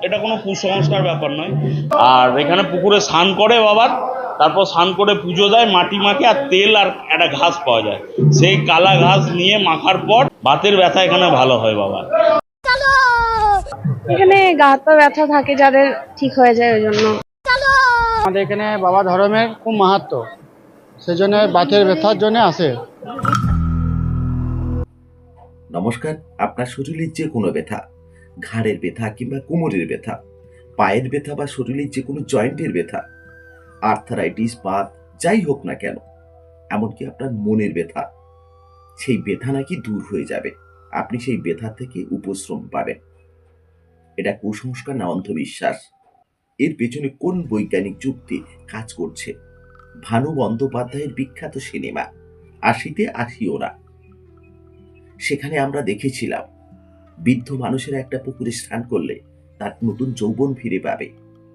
এটা কোনো কুসংস্কার ব্যাপার নয়। আর এখানে পুকুরে স্নান করে বাবার, তারপর স্নান করে পুজো দেয়, মাটি মাখে আর তেল আর একটা ঘাস পাওয়া যায়, সেই কালা ঘাস নিয়ে মাখার পর বাতের ব্যথা এখানে ভালো হয় বাবা। এখানে গা হাত পা ব্যথা থাকে যাদের, ঠিক হয়ে যায় ওই জন্য। আমাদের এখানে বাবা ধর্মের খুব মাহাত্ম্য, সেই জন্য বাতের ব্যথার জন্য আসে। নমস্কার। আপনার শরীরের যে কোনো ব্যথা, ঘাড়ের ব্যথা কিংবা কোমরের ব্যথা, পায়ের ব্যথা বা শরীরের যে কোনো জয়েন্টের ব্যথা, আর্থারাইটিস, বাত, যাই হোক না কেন, এমনকি আপনার মনের ব্যথা, সেই ব্যথা নাকি দূর হয়ে যাবে, আপনি সেই ব্যথা থেকে উপশম পাবেন। এটা কুসংস্কার না অন্ধবিশ্বাস? এর পেছনে কোন বৈজ্ঞানিক যুক্তি কাজ করছে? ভানু বন্দ্যোপাধ্যায়ের বিখ্যাত সিনেমা আশিতে আসিও না, সেখানে আমরা দেখেছিলাম বৃদ্ধ মানুষেরা একটা পুকুরে স্নান করলে তার নতুন যৌবন ফিরে পাবে।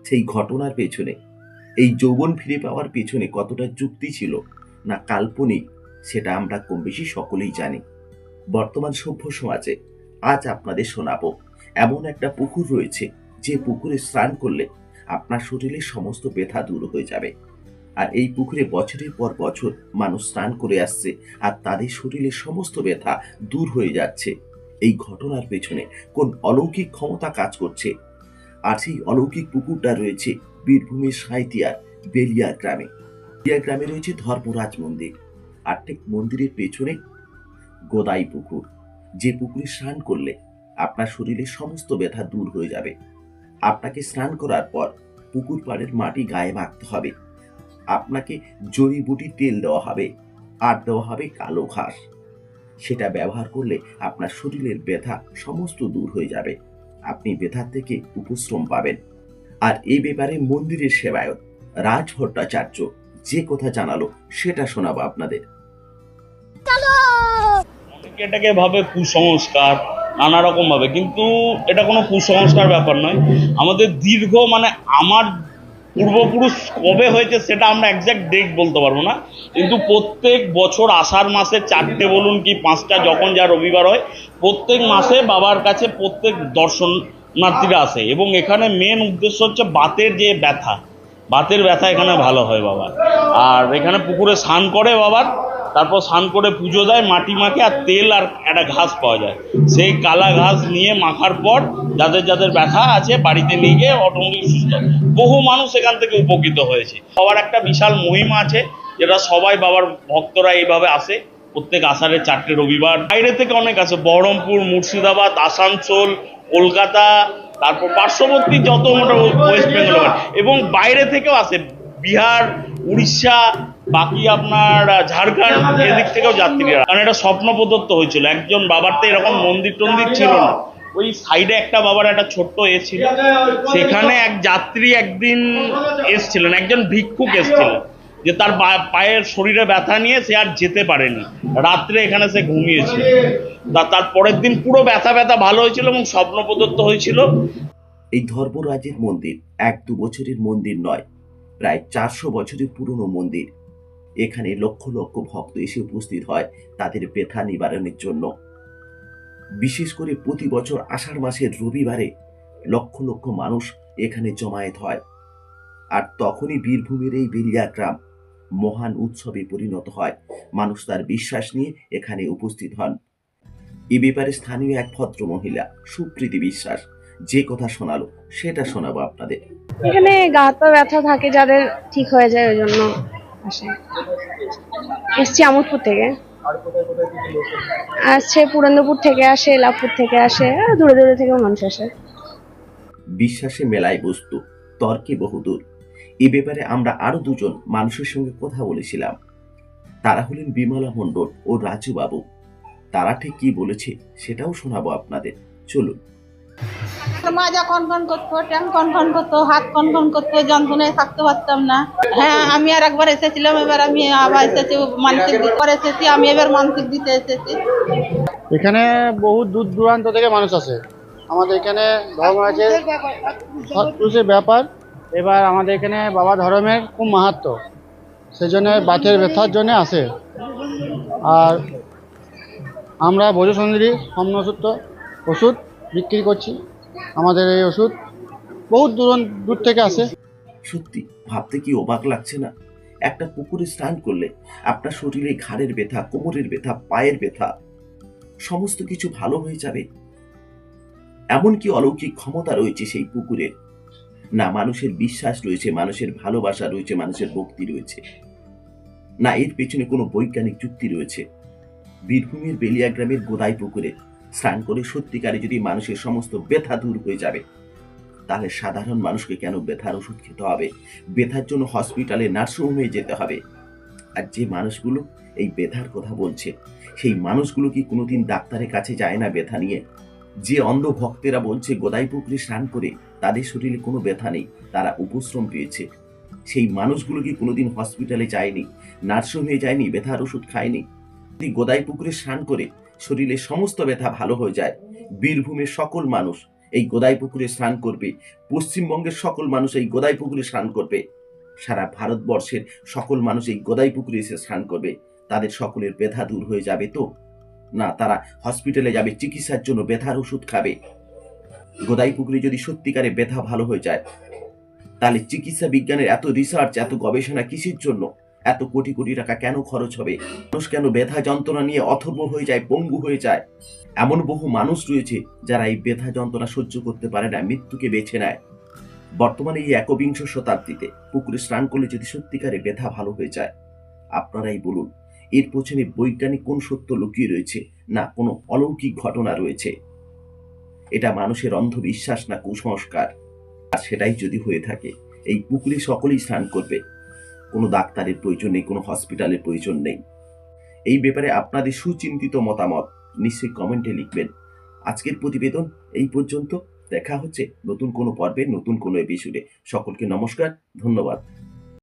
সেই ঘটনার পেছনে, এই যৌবন ফিরে পাওয়ার পেছনে কতটা যুক্তি ছিল না কাল্পনিক, সেটা আমরা কম বেশি সকলেই জানি। বর্তমান সভ্য সমাজে আজ আপনাদের শোনাবো এমন একটা পুকুর রয়েছে, যে পুকুরে স্নান করলে আপনার শরীরের সমস্ত ব্যথা দূর হয়ে যাবে। আর এই পুকুরে বছরের পর বছর মানুষ স্নান করে আসছে, আর তাদের শরীরের সমস্ত ব্যথা দূর হয়ে যাচ্ছে। এই ঘটনার পেছনে কোন অলৌকিক ক্ষমতা কাজ করছে? আর সেই অলৌকিক পুকুরটা রয়েছে বীরভূমের সাঁইতিয়ার বেলিয়া গ্রামে। বেলিয়া গ্রামে রয়েছে ধর্মরাজ মন্দির, আর ঠিক মন্দিরের পেছনে গোদাই পুকুর, যে পুকুরে স্নান করলে আপনার শরীরের সমস্ত ব্যথা দূর হয়ে যাবে। আপনাকে স্নান করার পর পুকুর পাড়ের মাটি গায়ে মাখতে হবে, আপনাকে জড়িবুটি তেল দেওয়া হবে, আর দেওয়া হবে কালো ঘাস। সেটা ব্যবহার করলে আপনার শরীরের ব্যথা সমস্ত দূর হয়ে যাবে, আপনি ব্যথা থেকে উপশম পাবেন। আর এই ব্যাপারে মন্দিরের সেবায়ত রাজ ভট্টাচার্য যে কথা জানালো সেটা শোনাবো আপনাদের। অনেকে এটাকে ভাবে কুসংস্কার নানা রকম ভাবে, কিন্তু এটা কোনো কুসংস্কার ব্যাপার নয়। আমাদের দীর্ঘ আমার পূর্বপুরুষ কবে হয়েছে সেটা আমরা একজ্যাক্ট ডেট বলতে পারবো না, কিন্তু প্রত্যেক বছর আষাঢ় মাসে 4টে বলুন কি 5টা, যখন যা রবিবার হয়, প্রত্যেক মাসে বাবার কাছে প্রত্যেক দর্শনার্থীরা আসে, এবং এখানে মেন উদ্দেশ্য হচ্ছে বাতের যে ব্যথা, বাতের ব্যথা এখানে ভালো হয় বাবা। আর এখানে পুকুরে স্নান করে বাবার, তারপর স্নান করে পুজো দেয়, মাটি মাখে আর তেল আর একটা ঘাস পাওয়া যায়, সেই কালা ঘাস নিয়ে মাখার পর যাদের যাদের ব্যথা আছে বাড়িতে নিয়ে গিয়ে অটোমেটিক সুস্থ। বহু মানুষ এখান থেকে উপকৃত হয়েছে। বাবার একটা বিশাল মহিমা আছে, যেটা সবাই বাবার ভক্তরা এইভাবে আসে প্রত্যেক আষাঢ়ের 4টে রবিবার। বাইরে থেকে অনেক আসে, বহরমপুর, মুর্শিদাবাদ, আসানসোল, কলকাতা, তারপর পার্শ্ববর্তী যত ওয়েস্ট বেঙ্গল, এবং বাইরে থেকেও আসে, বিহার, উড়িষ্যা, বাকি আপনার ঝাড়খণ্ড, এদিক থেকেও যাত্রীরা। কারণ এটা স্বপ্ন প্রদত্ত হয়েছিল, একজন বাবার তো এরকম মন্দির টন্দির ছিল না, ওই সাইডে একটা বাবার একটা ছোট্ট ছিল, সেখানে এক যাত্রী একদিন এসছিলেন, একজন ভিক্ষুক এসছিলেন, যে তার পায়ের শরীরে ব্যথা নিয়ে সে আর যেতে পারেনি, রাত্রে এখানে সে ঘুমিয়েছিল, তার পরের দিন পুরো ব্যথা ভালো হয়েছিল এবং স্বপ্ন প্রদত্ত হয়েছিল। এই ধর্মরাজের মন্দির 1-2 বছরের মন্দির নয়, প্রায় 400 বছরের পুরনো মন্দির। এখানে লক্ষ লক্ষ ভক্ত এসে উপস্থিত হয় তাদের ব্যথা নিবারণের জন্য। বিশেষ করে প্রতি বছর আষাঢ় মাসের রবিবারে লক্ষ লক্ষ মানুষ এখানে জমায়েত হয়, আর তখনই বীরভূমের এই বেলিয়া গ্রাম মহান উৎসবে পরিণত হয়। মানুষ তার বিশ্বাস নিয়ে এখানে উপস্থিত হন। এ ব্যাপারে স্থানীয় এক ভদ্র মহিলা সুপ্রীতি বিশ্বাস যে কথা শোনালো সেটা শোনাবো আপনাদের। এখানে গা হাত পা ব্যথা থাকে যাদের, ঠিক হয়ে যায় ওই জন্য আসে। এসছি আমোদপুর থেকে, আসছে পুরন্দপুর থেকে আসে, লাভপুর থেকে আসে, আর দূরে দূরে থেকেও মানুষ আসে। বিশ্বাসে মেলায় বস্তু, তর্কে বহুদূর। এ ব্যাপারে আমরা আরো দুজন মানুষের সঙ্গে কথা বলেছিলাম। তারা হলেন বিমলা মণ্ডল ও রাজু বাবু। তারা ঠিক কি বলেছে সেটাও শোনাবো আপনাদের, চলুন। মাজা কনকন করতো, ট্যাং কনকন করতো, হাত কনকন করতো, যন্ত্রণায় থাকতে পারতাম না। হ্যাঁ, আমি আর একবার এসেছিলাম, এবার আমি আবার এসেছি মানসিক দিতে এসেছি, আমি এবার মানসিক দিতে এসেছি। এখানে বহু দূর দূরান্ত থেকে মানুষ আসে। আমাদের এখানে ধর্মরাজের সৎপুরুষের ব্যাপার। এবার আমাদের এখানে বাবা ধর্মের খুব মাহাত্ম্য, সেই জন্য বাতের ব্যথার জন্য আসে। আর আমরা ভোজ সুন্দরী সমনসূত্র ওষুধ বিক্রি করছি। আমাদের এই ওষুধ বহুত দূর থেকে আসে। সত্যি ভাবতে কি অবাক লাগছে না? একটা পুকুরে স্নান করলে আপনার শরীরে ঘাড়ের ব্যথা, কোমরের ব্যথা, পায়ের ব্যথা সমস্ত কিছু ভালো হয়ে যাবে। এমন কি অলৌকিক ক্ষমতা রয়েছে সেই পুকুরের? না মানুষের বিশ্বাস রয়েছে, মানুষের ভালোবাসা রয়েছে, মানুষের ভক্তি রয়েছে, না এর পেছনে কোনো বৈজ্ঞানিক যুক্তি রয়েছে? বীরভূমের বেলিয়া গ্রামের গোদাই পুকুরে স্নান করে সত্যিকারে যদি মানুষের সমস্ত ব্যথা দূর হয়ে যাবে, তাহলে সাধারণ মানুষকে কেন ব্যথার ওষুধ খেতে হবে, ব্যথার জন্য হসপিটালে নার্সিংহোমে যেতে হবে? আর যে মানুষগুলো এই ব্যথার কথা বলছে, সেই মানুষগুলো কি কোনোদিন ডাক্তারের কাছে যায় না ব্যথা নিয়ে? যে অন্ধ ভক্তেরা বলছে গোদাই পুকুরে স্নান করে তাদের শরীরে কোনো ব্যথা নেই, তারা উপশ্রম পেয়েছে, সেই মানুষগুলো কি কোনোদিন হসপিটালে যায়নি, নার্সিংহোমে যায়নি, ব্যথার ওষুধ খায়নি? যদি গোদাই পুকুরে স্নান করে শরীরের সমস্ত ব্যথা ভালো হয়ে যায়, বীরভূমের সকল মানুষ এই গোদাই পুকুরে স্নান করবে, পশ্চিমবঙ্গের সকল মানুষ এই গোদাই পুকুরে স্নান করবে, সারা ভারতবর্ষের সকল মানুষ এই গোদাই পুকুরে এসে স্নান করবে, তাদের সকলের ব্যথা দূর হয়ে যাবে তো? না তারা হসপিটালে যাবে চিকিৎসার জন্য, ব্যথার ওষুধ খাবে? গোদাই পুকুরে যদি সত্যিকারে ব্যথা ভালো হয়ে যায়, তাহলে চিকিৎসা বিজ্ঞানের এত রিসার্চ, এত গবেষণা কিসের জন্য? এত কোটি কোটি টাকা কেন খরচ হবে? মানুষ কেন ব্যথা যন্ত্রণা নিয়ে অথর্ব হয়ে যায়, পঙ্গু হয়ে যায়? এমন বহু মানুষ রয়েছে যারা এই ব্যথা যন্ত্রণা সহ্য করতে পারে না, মৃত্যুকে বেছে নেয়। বর্তমানে এই একবিংশ শতাব্দীতে পুকুরে স্নান করলে যদি সত্যিকারে ব্যথা ভালো হয়ে যায়, আপনারাই বলুন এর পেছনে বৈজ্ঞানিক কোন সত্য লুকিয়ে রয়েছে, না কোনো অলৌকিক ঘটনা রয়েছে? এটা মানুষের অন্ধবিশ্বাস না কুসংস্কার? আর সেটাই যদি হয়ে থাকে, এই পুকুরে সকলেই স্নান করবে, কোনো ডাক্তারের প্রয়োজন নেই, কোনো হসপিটালের প্রয়োজন নেই। এই ব্যাপারে আপনাদের সুচিন্তিত মতামত নিশ্চয়ই কমেন্টে লিখবেন। আজকের প্রতিবেদন এই পর্যন্ত। দেখা হচ্ছে নতুন কোনো পর্বে, নতুন কোনো এপিসোডে। সকলকে নমস্কার, ধন্যবাদ।